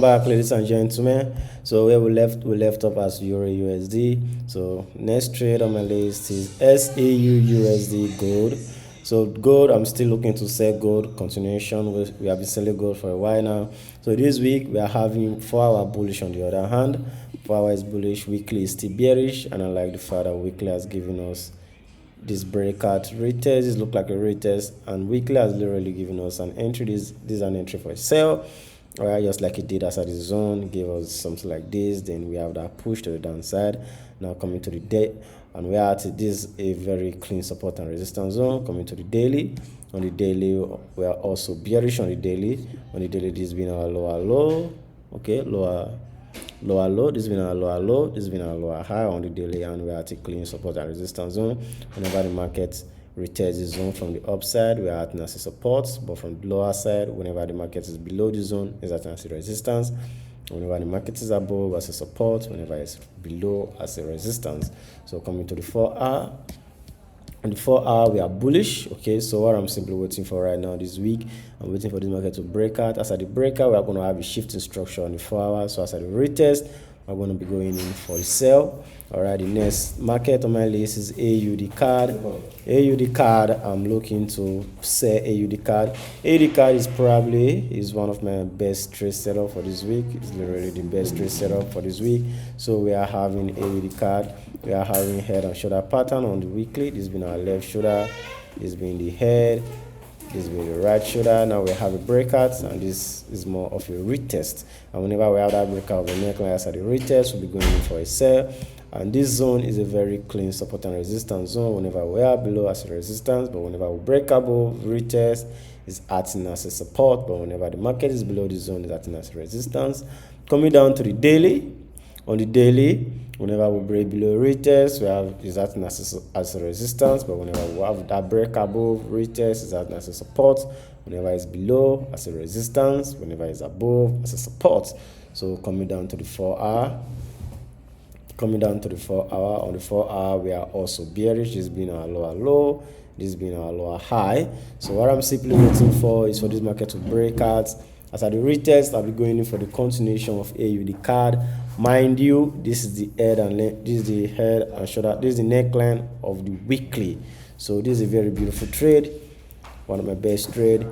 Back, ladies and gentlemen. So where we left up as Euro USD. So next trade on my list is SAU USD gold. So gold, I'm still looking to sell gold. Continuation, we have been selling gold for a while now. So this week we are having 4-hour bullish on the other hand. 4-hour is bullish, weekly is still bearish, and I like the fact that weekly has given us this breakout retest. This look like a retest, and weekly has literally given us an entry. This is an entry for a sell. Alright, just like it did outside the zone, gave us something like this. Then we have that push to the downside. Now coming to the day, and we are at this a very clean support and resistance zone. Coming to the daily. On the daily, we are also bearish on the daily. On the daily, this has been our lower low. Okay, lower low. This has been our lower low. This has been our lower high on the daily, and we are at a clean support and resistance zone. Whenever the market retest the zone from the upside, we are acting as a support, but from the lower side, whenever the market is below the zone, is acting as a resistance. Whenever the market is above, as a support. Whenever it's below, as a resistance. So coming to the 4-hour. On the 4-hour, we are bullish. Okay, so what I'm simply waiting for right now this week, I'm waiting for this market to break out. As at the breakout, we are going to have a shifting structure on the 4-hour. So as at the retest, we're going to be going in for the sell. All right, the next market on my list is AUD card. AUD card, I'm looking to sell AUD card. AUD card is one of my best trade setup for this week. It's literally the best trade setup for this week. So we are having AUD card. We are having head and shoulder pattern on the weekly. This has been our left shoulder. This has been the head. This will be the right shoulder. Now we have a breakout, and this is more of a retest. And whenever we have that breakout of the neckline as at the retest, we'll be going in for a sell. And this zone is a very clean support and resistance zone. Whenever we are below as a resistance, but whenever we break above retest, is acting as a support. But whenever the market is below the zone, is acting as a resistance. Coming down to the daily. On the daily, whenever we break below retest, we have is acting as a resistance, but whenever we have that break above retest, is acting as a support. Whenever it's below, as a resistance. Whenever it's above, as a support. So coming down to the 4-hour. Coming down to the 4-hour. On the 4-hour, we are also bearish. This has been our lower low. This has been our lower high. So what I'm simply waiting for is for this market to break out. As at the retest, I'll be going in for the continuation of AUD card. Mind you, this is the head and shoulder. This is the neckline of the weekly. So this is a very beautiful trade. One of my best trade.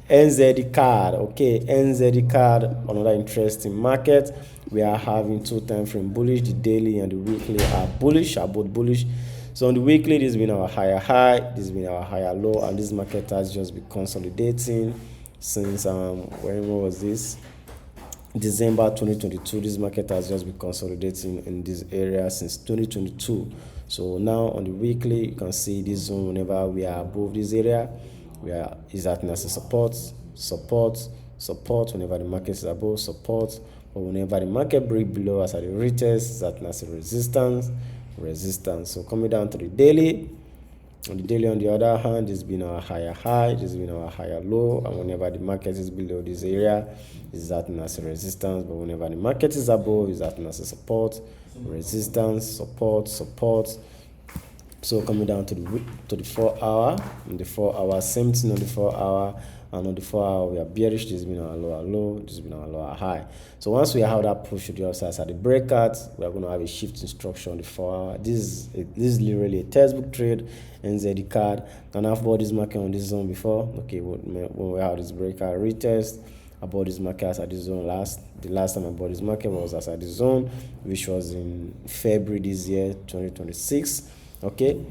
NZD card. Okay, NZD card, another interesting market. We are having 2 time frame bullish. The daily and the weekly are bullish, are both bullish. So on the weekly, this has been our higher high, this has been our higher low, and this market has just been consolidating since when was this? December 2022. This market has just been consolidating in this area since 2022. So now on the weekly, you can see this zone. Whenever we are above this area, is acting as a support. Whenever the market is above, support. But whenever the market break below as at the retest, is acting as a resistance. So coming down to the daily. On the daily, on the other hand, this has been our higher high, this has been our higher low, and whenever the market is below this area, it's acting as a resistance. But whenever the market is above, it's acting as a support, resistance, support. So coming down to the 4-hour. On the 4-hour, same thing on the 4-hour. And on the 4-hour, we are bearish. This has been our lower low. This has been our lower high. So once we have that push to the upside at the breakout, we are going to have a shift in structure on the 4-hour. This is literally a textbook trade. NZD card. And I've bought this market on this zone before. Okay, when we have this breakout retest, I bought this market at this zone the last time I bought this market was at this zone, which was in February this year, 2026. Okay.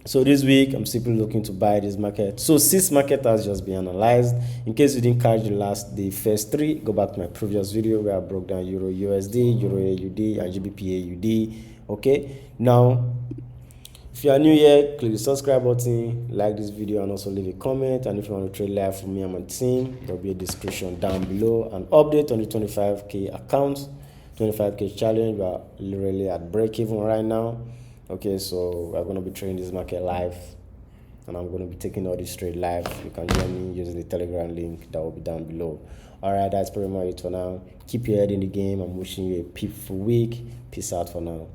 So this week, I'm simply looking to buy this market. So 6 market has just been analyzed. In case you didn't catch the first 3, go back to my previous video where I broke down Euro USD, Euro AUD, and GBP AUD. Okay, now, if you are new here, click the subscribe button, like this video, and also leave a comment. And if you want to trade live for me and my team, there will be a description down below. An update on the 25K account, 25K challenge. We are literally at break even right now. Okay, so we're going to be trading this market live, and I'm going to be taking all this trade live. You can join me using the Telegram link that will be down below. Alright, that's pretty much it for now. Keep your head in the game. I'm wishing you a peaceful week. Peace out for now.